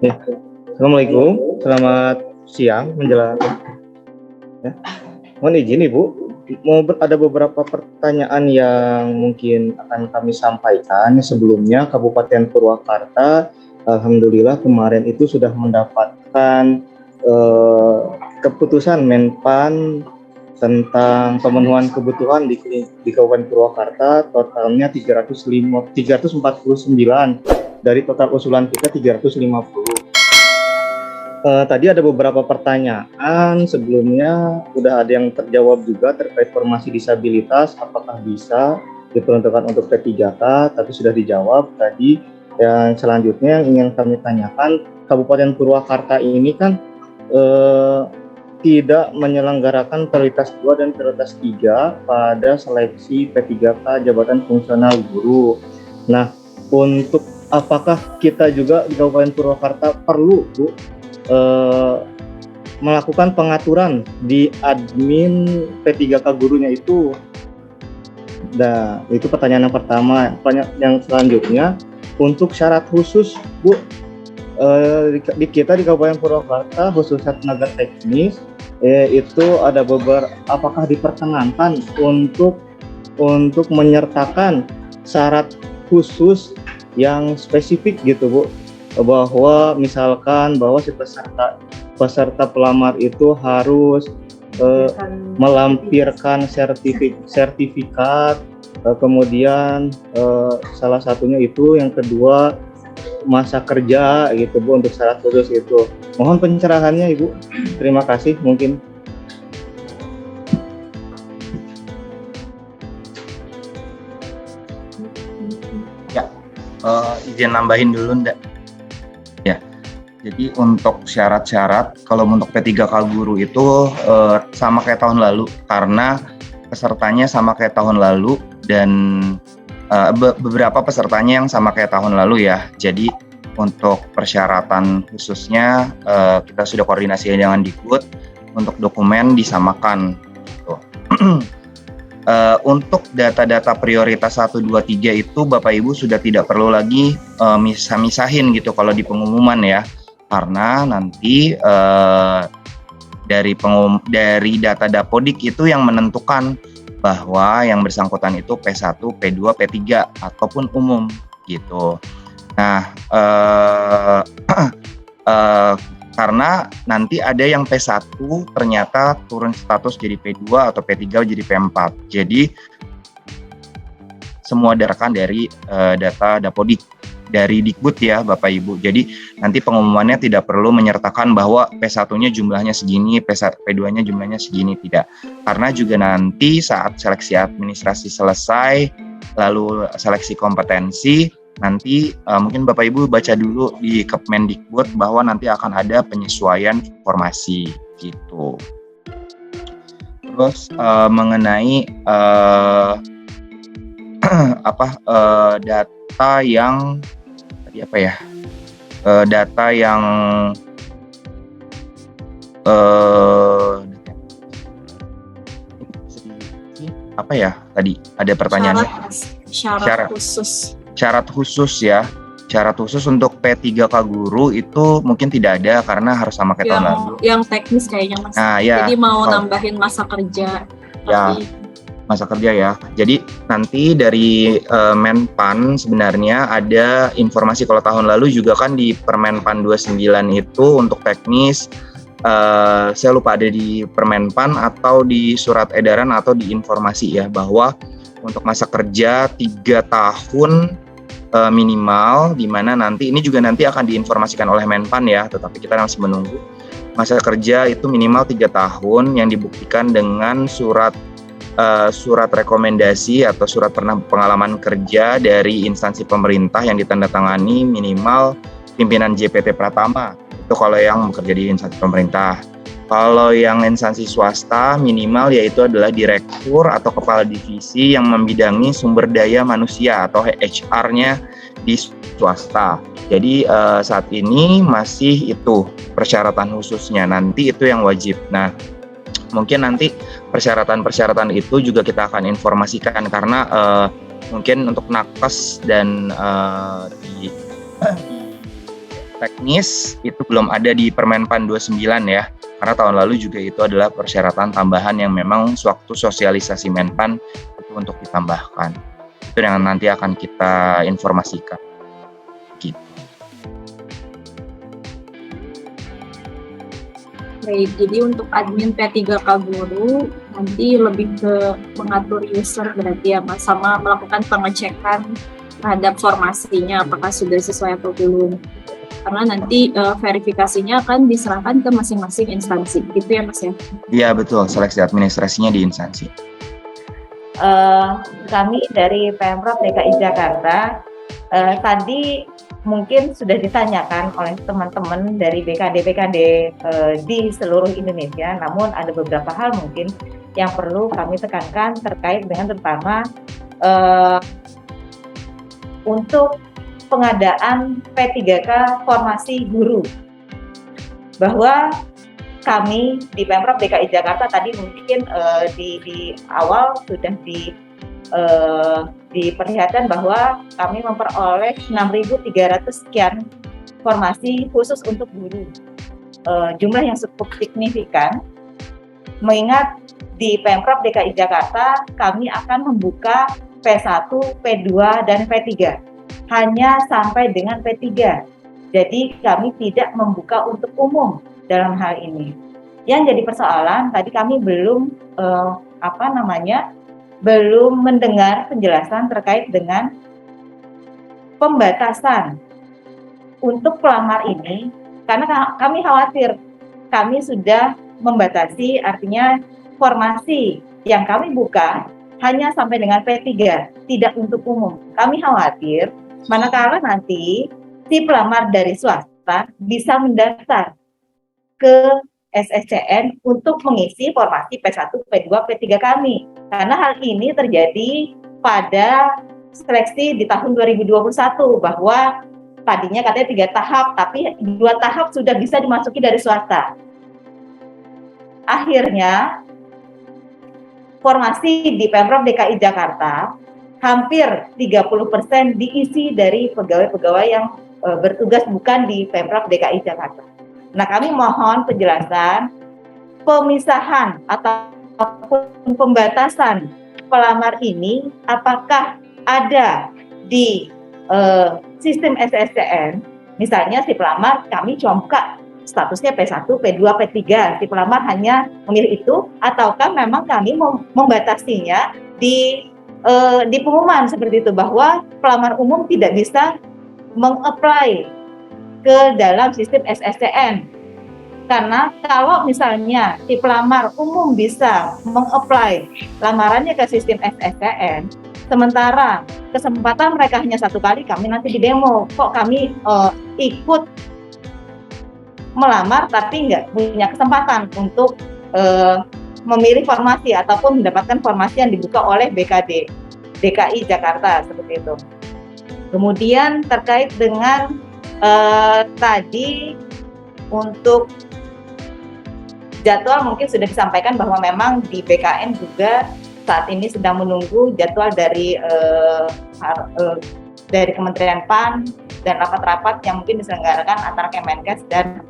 Ya. Assalamualaikum, selamat siang menjelang. Ya. Mohon izin Ibu, ada beberapa pertanyaan yang mungkin akan kami sampaikan. Sebelumnya, Kabupaten Purwakarta, alhamdulillah kemarin itu sudah mendapatkan keputusan Menpan tentang pemenuhan kebutuhan di Kabupaten Purwakarta, totalnya 349 dari total usulan kita 350. Tadi ada beberapa pertanyaan sebelumnya, udah ada yang terjawab juga terkait formasi disabilitas, apakah bisa diperuntukkan untuk P3K, tapi sudah dijawab tadi. Yang selanjutnya yang ingin kami tanyakan, Kabupaten Purwakarta ini kan tidak menyelenggarakan prioritas 2 dan prioritas 3 pada seleksi P3K jabatan fungsional guru. Nah, untuk apakah kita juga di Kabupaten Purwakarta perlu, Bu, melakukan pengaturan di admin P3K gurunya itu? Nah, itu pertanyaan yang pertama. Pertanyaan yang selanjutnya, untuk syarat khusus, Bu, di kita di Kabupaten Purwakarta khususnya tenaga teknis itu ada beberapa, apakah diperkenankan untuk menyertakan syarat khusus yang spesifik gitu, Bu, bahwa misalkan bahwa si peserta pelamar itu harus melampirkan sertifikat, kemudian salah satunya itu, yang kedua masa kerja gitu, Bu, untuk syarat khusus itu. Mohon pencerahannya, Ibu. Terima kasih. Mungkin ya, izin nambahin dulu ndak? Ya, jadi untuk syarat-syarat kalau untuk P3K guru itu sama kayak tahun lalu, karena pesertanya sama kayak tahun lalu dan beberapa pesertanya yang sama kayak tahun lalu ya. Jadi untuk persyaratan khususnya kita sudah koordinasi dengan Dikbud, untuk dokumen disamakan gitu. Untuk data-data prioritas 1, 2, 3 itu Bapak Ibu sudah tidak perlu lagi misah-misahin gitu kalau di pengumuman ya, karena nanti dari data Dapodik itu yang menentukan bahwa yang bersangkutan itu P1, P2, P3 ataupun umum gitu. Nah, karena nanti ada yang P1 ternyata turun status jadi P2 atau P3 jadi P4. Jadi semua didasarkan dari data Dapodik dari Dikbud ya Bapak Ibu. Jadi nanti pengumumannya tidak perlu menyertakan bahwa P1-nya jumlahnya segini, P2-nya jumlahnya segini, tidak. Karena juga nanti saat seleksi administrasi selesai, lalu seleksi kompetensi, nanti mungkin Bapak Ibu baca dulu di Kemendikbud bahwa nanti akan ada penyesuaian formasi gitu. Terus mengenai data yang data yang apa ya tadi ada pertanyaannya syarat khusus ya. Syarat khusus untuk P3K guru itu mungkin tidak ada karena harus sama kayak tahun lalu. Yang teknis kayaknya Mas. Nah, ya. Jadi mau nambahin masa kerja. Ya, masa kerja ya. Jadi nanti dari Menpan sebenarnya ada informasi, kalau tahun lalu juga kan di Permenpan 29 itu untuk teknis, saya lupa ada di Permenpan atau di surat edaran atau di informasi ya, bahwa untuk masa kerja 3 tahun minimal, di mana nanti ini juga nanti akan diinformasikan oleh Menpan ya, tetapi kita masih menunggu. Masa kerja itu minimal 3 tahun yang dibuktikan dengan surat rekomendasi atau surat pengalaman kerja dari instansi pemerintah yang ditandatangani minimal pimpinan JPT Pratama. Itu kalau yang bekerja di instansi pemerintah. Kalau yang instansi swasta minimal yaitu adalah direktur atau kepala divisi yang membidangi sumber daya manusia atau HR-nya di swasta. Jadi saat ini masih itu persyaratan khususnya, nanti itu yang wajib. Nah, mungkin nanti persyaratan itu juga kita akan informasikan, karena mungkin untuk nakes dan di teknis itu belum ada di Permenpan 29 ya. Karena tahun lalu juga itu adalah persyaratan tambahan yang memang sewaktu sosialisasi Menpan itu untuk ditambahkan. Itu yang nanti akan kita informasikan. Gitu. Baik, jadi untuk admin P3K Guru nanti lebih ke mengatur user berarti ya Mas, sama melakukan pengecekan terhadap formasinya apakah sudah sesuai atau belum. Karena nanti verifikasinya akan diserahkan ke masing-masing instansi, gitu ya Mas ya? Iya betul, seleksi administrasinya di instansi. Kami dari Pemprov DKI Jakarta tadi mungkin sudah ditanyakan oleh teman-teman dari BKD-BKD di seluruh Indonesia, namun ada beberapa hal mungkin yang perlu kami tekankan terkait dengan terutama untuk pengadaan P3K formasi guru, bahwa kami di Pemprov DKI Jakarta tadi mungkin di awal sudah diperlihatkan bahwa kami memperoleh 6.300 sekian formasi khusus untuk guru, jumlah yang cukup signifikan, mengingat di Pemprov DKI Jakarta kami akan membuka P1, P2, dan P3 hanya sampai dengan P3. Jadi kami tidak membuka untuk umum dalam hal ini. Yang jadi persoalan tadi kami belum belum mendengar penjelasan terkait dengan pembatasan untuk pelamar ini, karena kami khawatir kami sudah membatasi, artinya formasi yang kami buka hanya sampai dengan P3, tidak untuk umum. Kami khawatir manakala nanti si pelamar dari swasta bisa mendaftar ke SSCN untuk mengisi formasi P1, P2, P3 kami. Karena hal ini terjadi pada seleksi di tahun 2021, bahwa tadinya katanya 3 tahap, tapi 2 tahap sudah bisa dimasuki dari swasta. Akhirnya, formasi di Pemprov DKI Jakarta hampir 30% diisi dari pegawai-pegawai yang bertugas bukan di Pemprov DKI Jakarta. Nah, kami mohon penjelasan pemisahan ataupun pembatasan pelamar ini, apakah ada di sistem SSCN, misalnya si pelamar kami cuma buka statusnya P1, P2, P3, si pelamar hanya memilih itu, ataukah memang kami membatasinya di pengumuman seperti itu, bahwa pelamar umum tidak bisa meng-apply ke dalam sistem SSCN. Karena kalau misalnya si pelamar umum bisa meng-apply lamarannya ke sistem SSCN, sementara kesempatan mereka hanya 1 kali, kami nanti di demo, kok kami ikut melamar tapi nggak punya kesempatan untuk memilih formasi ataupun mendapatkan formasi yang dibuka oleh BKD DKI Jakarta, seperti itu. Kemudian terkait dengan tadi untuk jadwal mungkin sudah disampaikan bahwa memang di BKN juga saat ini sedang menunggu jadwal dari Kementerian PAN dan rapat-rapat yang mungkin diselenggarakan antara Kemenkes dan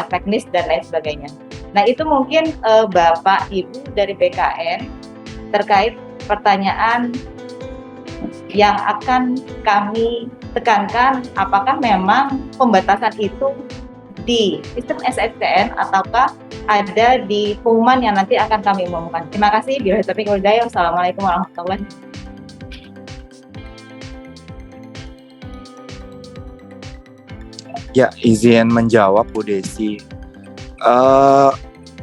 teknis dan lain sebagainya. Nah, itu mungkin Bapak Ibu dari BKN terkait pertanyaan yang akan kami tekankan, apakah memang pembatasan itu di sistem SSCN ataukah ada di pengumuman yang nanti akan kami umumkan. Terima kasih. Billahi taufiq wal hidayah. Wassalamualaikum warahmatullahi wabarakatuh. Ya, izin menjawab Bu Desi.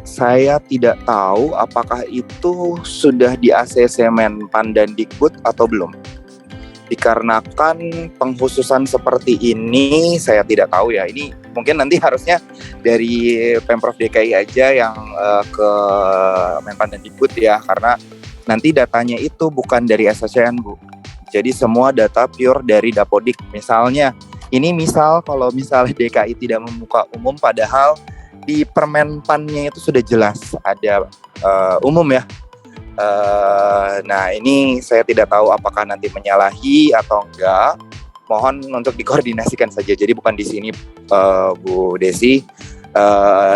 Saya tidak tahu apakah itu sudah di ACC Menpan dan Dikbud atau belum. Dikarenakan pengkhususan seperti ini saya tidak tahu ya. Ini mungkin nanti harusnya dari Pemprov DKI aja yang ke Menpan dan Dikbud ya, karena nanti datanya itu bukan dari SSCN Bu. Jadi semua data pure dari Dapodik. Misalnya kalau misalnya DKI tidak membuka umum, padahal di Permenpannya itu sudah jelas ada umum ya. Nah, ini saya tidak tahu apakah nanti menyalahi atau enggak. mohon untuk dikoordinasikan saja. Jadi bukan di sini Bu Desi,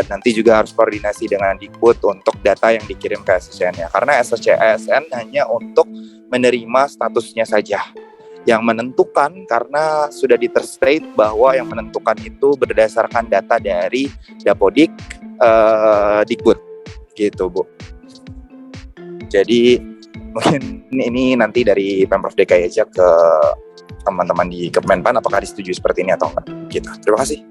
nanti juga harus koordinasi dengan Dikbud untuk data yang dikirim ke SSCN-nya. Karena SSCN hanya untuk menerima statusnya saja. Yang menentukan, karena sudah diterstate bahwa yang menentukan itu berdasarkan data dari Dapodik, Dikbud, gitu Bu. Jadi mungkin ini nanti dari Pemprov DKI aja ke teman-teman di Kemenpan apakah disetujui seperti ini atau enggak gitu. Terima kasih.